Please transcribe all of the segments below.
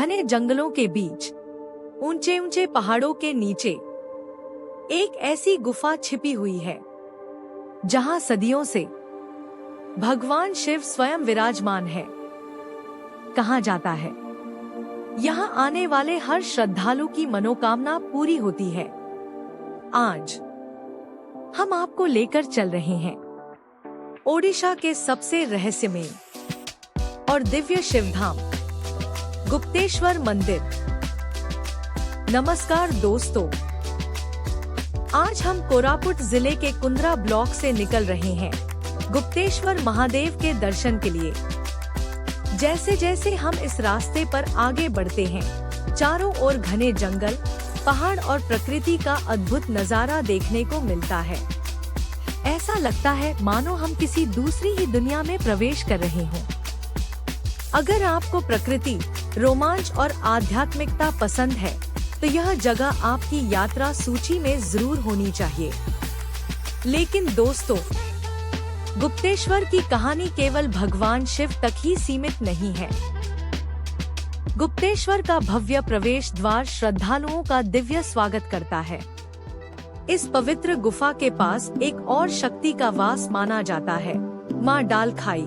घने जंगलों के बीच, ऊंचे ऊंचे पहाड़ों के नीचे एक ऐसी गुफा छिपी हुई है जहां सदियों से भगवान शिव स्वयं विराजमान है। कहा जाता है यहाँ आने वाले हर श्रद्धालु की मनोकामना पूरी होती है। आज हम आपको लेकर चल रहे हैं ओडिशा के सबसे रहस्यमय और दिव्य शिवधाम गुप्तेश्वर मंदिर। नमस्कार दोस्तों, आज हम कोरापुट जिले के कुंद्रा ब्लॉक से निकल रहे हैं गुप्तेश्वर महादेव के दर्शन के लिए। जैसे जैसे हम इस रास्ते पर आगे बढ़ते हैं, चारों ओर घने जंगल, पहाड़ और प्रकृति का अद्भुत नजारा देखने को मिलता है। ऐसा लगता है मानो हम किसी दूसरी ही दुनिया में प्रवेश कर रहे हों। अगर आपको प्रकृति, रोमांच और आध्यात्मिकता पसंद है तो यह जगह आपकी यात्रा सूची में जरूर होनी चाहिए। लेकिन दोस्तों, गुप्तेश्वर की कहानी केवल भगवान शिव तक ही सीमित नहीं है। गुप्तेश्वर का भव्य प्रवेश द्वार श्रद्धालुओं का दिव्य स्वागत करता है। इस पवित्र गुफा के पास एक और शक्ति का वास माना जाता है, माँ डाल खाई।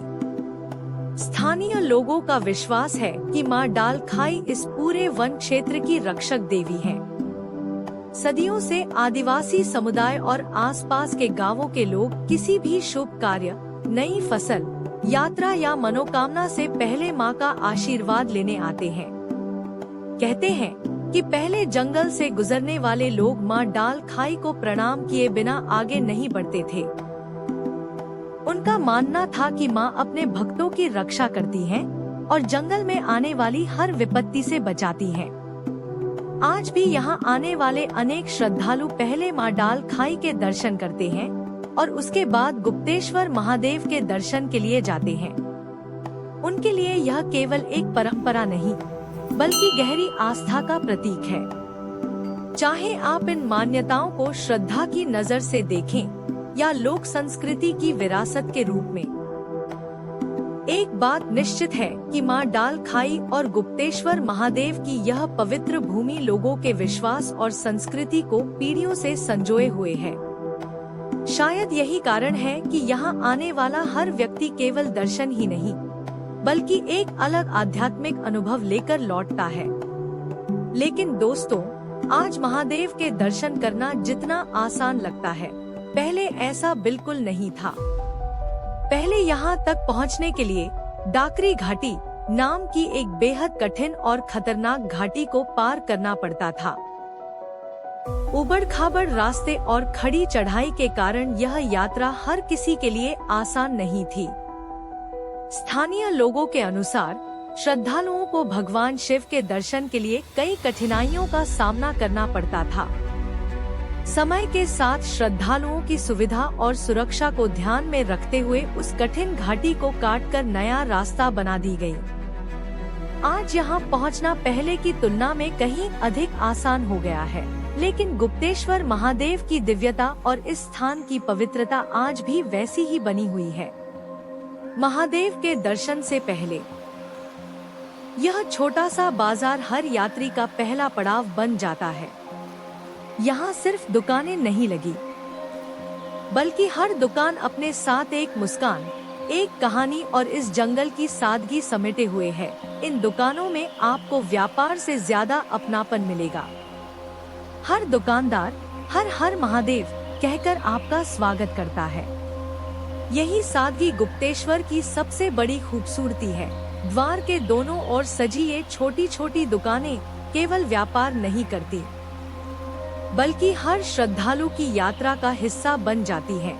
स्थानीय लोगों का विश्वास है कि माँ डाल खाई इस पूरे वन क्षेत्र की रक्षक देवी है। सदियों से आदिवासी समुदाय और आसपास के गांवों के लोग किसी भी शुभ कार्य, नई फसल, यात्रा या मनोकामना से पहले माँ का आशीर्वाद लेने आते हैं। कहते हैं कि पहले जंगल से गुजरने वाले लोग माँ डाल खाई को प्रणाम किए बिना आगे नहीं बढ़ते थे। उनका मानना था कि माँ अपने भक्तों की रक्षा करती हैं और जंगल में आने वाली हर विपत्ति से बचाती हैं। आज भी यहाँ आने वाले अनेक श्रद्धालु पहले माँ डाल खाई के दर्शन करते हैं और उसके बाद गुप्तेश्वर महादेव के दर्शन के लिए जाते हैं। उनके लिए यह केवल एक परंपरा नहीं, बल्कि गहरी आस्था का प्रतीक है। चाहे आप इन मान्यताओं को श्रद्धा की नजर से देखें या लोक संस्कृति की विरासत के रूप में, एक बात निश्चित है कि माँ डाल खाई और गुप्तेश्वर महादेव की यह पवित्र भूमि लोगों के विश्वास और संस्कृति को पीढ़ियों से संजोए हुए है। शायद यही कारण है कि यहाँ आने वाला हर व्यक्ति केवल दर्शन ही नहीं, बल्कि एक अलग आध्यात्मिक अनुभव लेकर लौटता है। लेकिन दोस्तों, आज महादेव के दर्शन करना जितना आसान लगता है, पहले ऐसा बिल्कुल नहीं था। पहले यहाँ तक पहुँचने के लिए डाकरी घाटी नाम की एक बेहद कठिन और खतरनाक घाटी को पार करना पड़ता था। उबड़-खाबड़ रास्ते और खड़ी चढ़ाई के कारण यह यात्रा हर किसी के लिए आसान नहीं थी। स्थानीय लोगों के अनुसार श्रद्धालुओं को भगवान शिव के दर्शन के लिए कई कठिनाइयों का सामना करना पड़ता था। समय के साथ श्रद्धालुओं की सुविधा और सुरक्षा को ध्यान में रखते हुए उस कठिन घाटी को काटकर नया रास्ता बना दी गई। आज यहाँ पहुँचना पहले की तुलना में कहीं अधिक आसान हो गया है, लेकिन गुप्तेश्वर महादेव की दिव्यता और इस स्थान की पवित्रता आज भी वैसी ही बनी हुई है। महादेव के दर्शन से पहले यह छोटा सा बाजार हर यात्री का पहला पड़ाव बन जाता है। यहाँ सिर्फ दुकानें नहीं लगी, बल्कि हर दुकान अपने साथ एक मुस्कान, एक कहानी और इस जंगल की सादगी समेटे हुए है। इन दुकानों में आपको व्यापार से ज्यादा अपनापन मिलेगा। हर दुकानदार हर हर महादेव कहकर आपका स्वागत करता है। यही सादगी गुप्तेश्वर की सबसे बड़ी खूबसूरती है। द्वार के दोनों ओर सजी ये छोटी छोटी दुकानें केवल व्यापार नहीं करती, बल्कि हर श्रद्धालु की यात्रा का हिस्सा बन जाती है।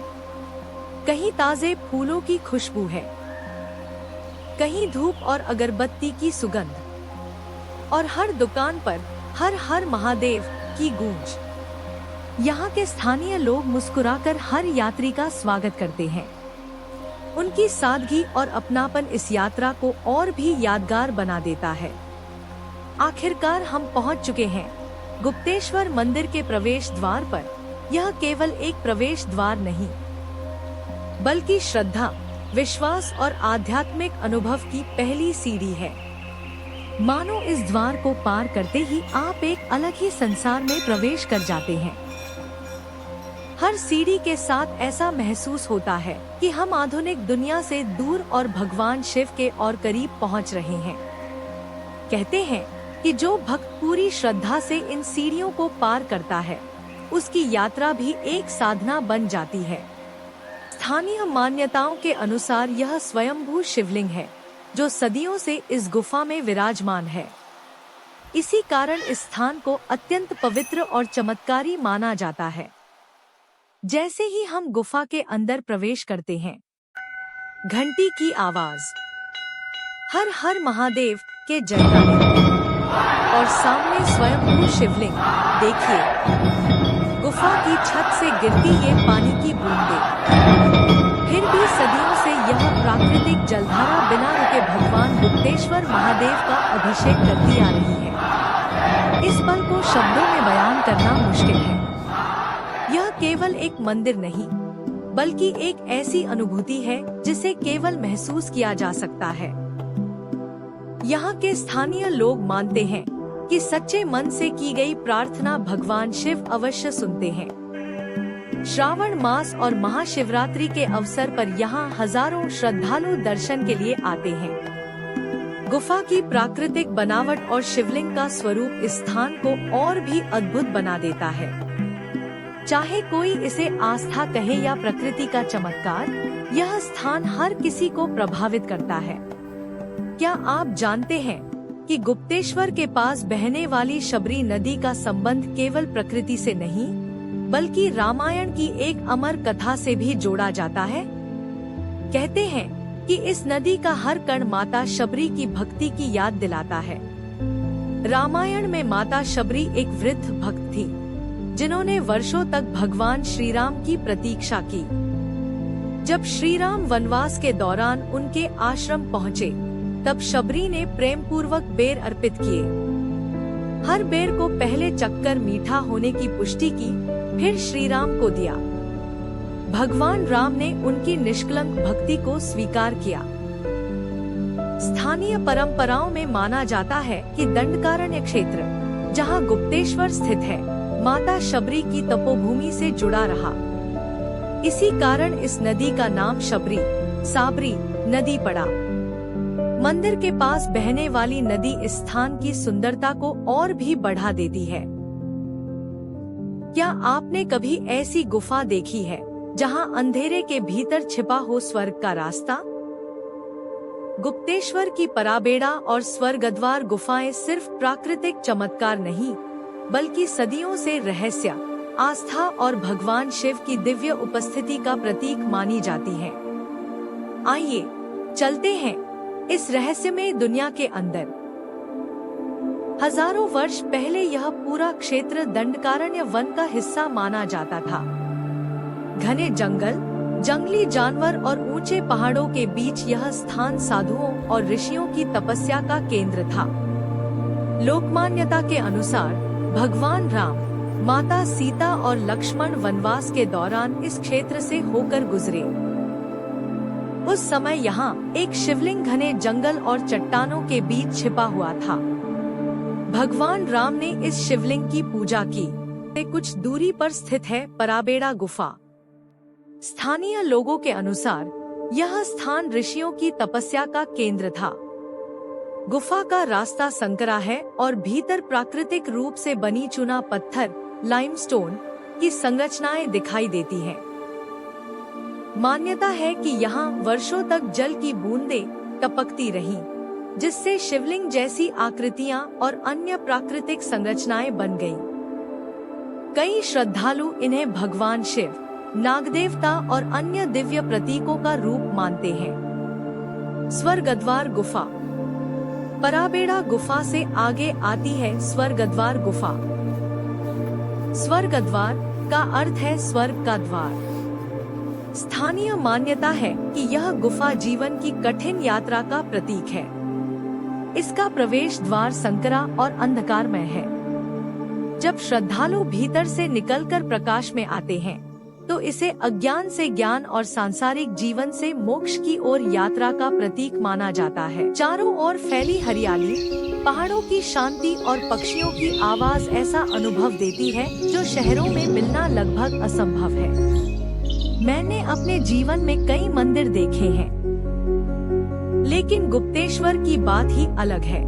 कहीं ताजे फूलों की खुशबू है, कहीं धूप और अगरबत्ती की सुगंध, और हर दुकान पर हर हर महादेव की गूंज। यहाँ के स्थानीय लोग मुस्कुराकर हर यात्री का स्वागत करते हैं। उनकी सादगी और अपनापन इस यात्रा को और भी यादगार बना देता है। आखिरकार हम पहुँच चुके हैं गुप्तेश्वर मंदिर के प्रवेश द्वार पर। यह केवल एक प्रवेश द्वार नहीं, बल्कि श्रद्धा, विश्वास और आध्यात्मिक अनुभव की पहली सीढ़ी है। मानो इस द्वार को पार करते ही आप एक अलग ही संसार में प्रवेश कर जाते हैं। हर सीढ़ी के साथ ऐसा महसूस होता है कि हम आधुनिक दुनिया से दूर और भगवान शिव के और करीब पहुंच रहे हैं। कहते हैं कि जो भक्त पूरी श्रद्धा से इन सीढ़ियों को पार करता है, उसकी यात्रा भी एक साधना बन जाती है। स्थानीय मान्यताओं के अनुसार यह स्वयंभू शिवलिंग है, जो सदियों से इस गुफा में विराजमान है। इसी कारण इस स्थान को अत्यंत पवित्र और चमत्कारी माना जाता है। जैसे ही हम गुफा के अंदर प्रवेश करते हैं, घंटी की आवाज, हर हर महादेव के जयकारे और सामने स्वयंभू शिवलिंग। देखिए, गुफा की छत से गिरती ये पानी की बूंदें। फिर भी सदियों से यह प्राकृतिक जलधारा बिना रुके भगवान गुप्तेश्वर महादेव का अभिषेक करती आ रही है। इस पल को शब्दों में बयान करना मुश्किल है। यह केवल एक मंदिर नहीं, बल्कि एक ऐसी अनुभूति है जिसे केवल महसूस किया जा सकता है। यहाँ के स्थानीय लोग मानते हैं कि सच्चे मन से की गई प्रार्थना भगवान शिव अवश्य सुनते हैं। श्रावण मास और महाशिवरात्रि के अवसर पर यहाँ हजारों श्रद्धालु दर्शन के लिए आते हैं। गुफा की प्राकृतिक बनावट और शिवलिंग का स्वरूप इस स्थान को और भी अद्भुत बना देता है। चाहे कोई इसे आस्था कहे या प्रकृति का चमत्कार, यह स्थान हर किसी को प्रभावित करता है। क्या आप जानते हैं कि गुप्तेश्वर के पास बहने वाली शबरी नदी का संबंध केवल प्रकृति से नहीं, बल्कि रामायण की एक अमर कथा से भी जोड़ा जाता है? कहते हैं कि इस नदी का हर कण माता शबरी की भक्ति की याद दिलाता है। रामायण में माता शबरी एक वृद्ध भक्त थी, जिन्होंने वर्षों तक भगवान श्री राम की प्रतीक्षा की। जब श्री राम वनवास के दौरान उनके आश्रम पहुँचे, तब शबरी ने प्रेम पूर्वक बेर अर्पित किए। हर बेर को पहले चक्कर मीठा होने की पुष्टि की, फिर श्री राम को दिया। भगवान राम ने उनकी निष्कलंक भक्ति को स्वीकार किया। स्थानीय परंपराओं में माना जाता है कि दंडकारण्य क्षेत्र, जहां गुप्तेश्वर स्थित है, माता शबरी की तपोभूमि से जुड़ा रहा। इसी कारण इस नदी का नाम शबरी साबरी नदी पड़ा। मंदिर के पास बहने वाली नदी इस स्थान की सुंदरता को और भी बढ़ा देती है। क्या आपने कभी ऐसी गुफा देखी है जहां अंधेरे के भीतर छिपा हो स्वर्ग का रास्ता? गुप्तेश्वर की पराबेड़ा और स्वर्गद्वार गुफाएं सिर्फ प्राकृतिक चमत्कार नहीं, बल्कि सदियों से रहस्य, आस्था और भगवान शिव की दिव्य उपस्थिति का प्रतीक मानी जाती हैं। आइए चलते हैं इस रहस्यमय दुनिया के अंदर। हजारों वर्ष पहले यह पूरा क्षेत्र दंडकारण्य वन का हिस्सा माना जाता था। घने जंगल, जंगली जानवर और ऊंचे पहाड़ों के बीच यह स्थान साधुओं और ऋषियों की तपस्या का केंद्र था। लोकमान्यता के अनुसार भगवान राम, माता सीता और लक्ष्मण वनवास के दौरान इस क्षेत्र से होकर गुजरे। उस समय यहाँ एक शिवलिंग घने जंगल और चट्टानों के बीच छिपा हुआ था। भगवान राम ने इस शिवलिंग की पूजा की। कुछ दूरी पर स्थित है पराबेड़ा गुफा। स्थानीय लोगों के अनुसार यह स्थान ऋषियों की तपस्या का केंद्र था। गुफा का रास्ता संकरा है और भीतर प्राकृतिक रूप से बनी चूना पत्थर, लाइमस्टोन की संरचनाएं दिखाई देती हैं। मान्यता है कि यहाँ वर्षों तक जल की बूंदें टपकती रहीं, जिससे शिवलिंग जैसी आकृतियां और अन्य प्राकृतिक संरचनाएं बन गईं। कई श्रद्धालु इन्हें भगवान शिव, नागदेवता और अन्य दिव्य प्रतीकों का रूप मानते हैं। स्वर्गद्वार गुफा। पराबेड़ा गुफा से आगे आती है स्वर्गद्वार गुफा। स्वर्गद्वार का अर्थ है स्वर्ग का द्वार। स्थानीय मान्यता है कि यह गुफा जीवन की कठिन यात्रा का प्रतीक है। इसका प्रवेश द्वार संकरा और अंधकारमय है। जब श्रद्धालु भीतर से निकलकर प्रकाश में आते हैं, तो इसे अज्ञान से ज्ञान और सांसारिक जीवन से मोक्ष की ओर यात्रा का प्रतीक माना जाता है। चारों ओर फैली हरियाली, पहाड़ों की शांति और पक्षियों की आवाज ऐसा अनुभव देती है जो शहरों में मिलना लगभग असंभव है। मैंने अपने जीवन में कई मंदिर देखे हैं, लेकिन गुप्तेश्वर की बात ही अलग है।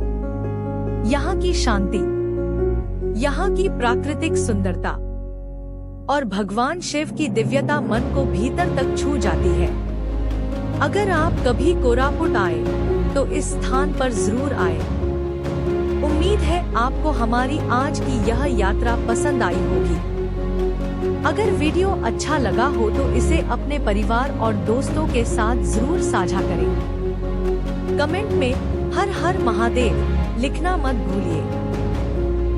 यहाँ की शांति, यहाँ की प्राकृतिक सुंदरता और भगवान शिव की दिव्यता मन को भीतर तक छू जाती है। अगर आप कभी कोरापुट आए तो इस स्थान पर जरूर आए। उम्मीद है आपको हमारी आज की यह यात्रा पसंद आई होगी। अगर वीडियो अच्छा लगा हो तो इसे अपने परिवार और दोस्तों के साथ जरूर साझा करें। कमेंट में हर हर महादेव लिखना मत भूलिए।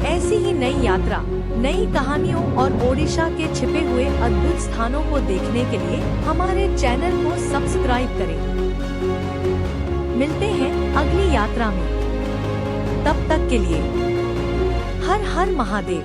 ऐसी ही नई यात्रा, नई कहानियों और ओडिशा के छिपे हुए अद्भुत स्थानों को देखने के लिए हमारे चैनल को सब्सक्राइब करें। मिलते हैं अगली यात्रा में। तब तक के लिए हर हर महादेव।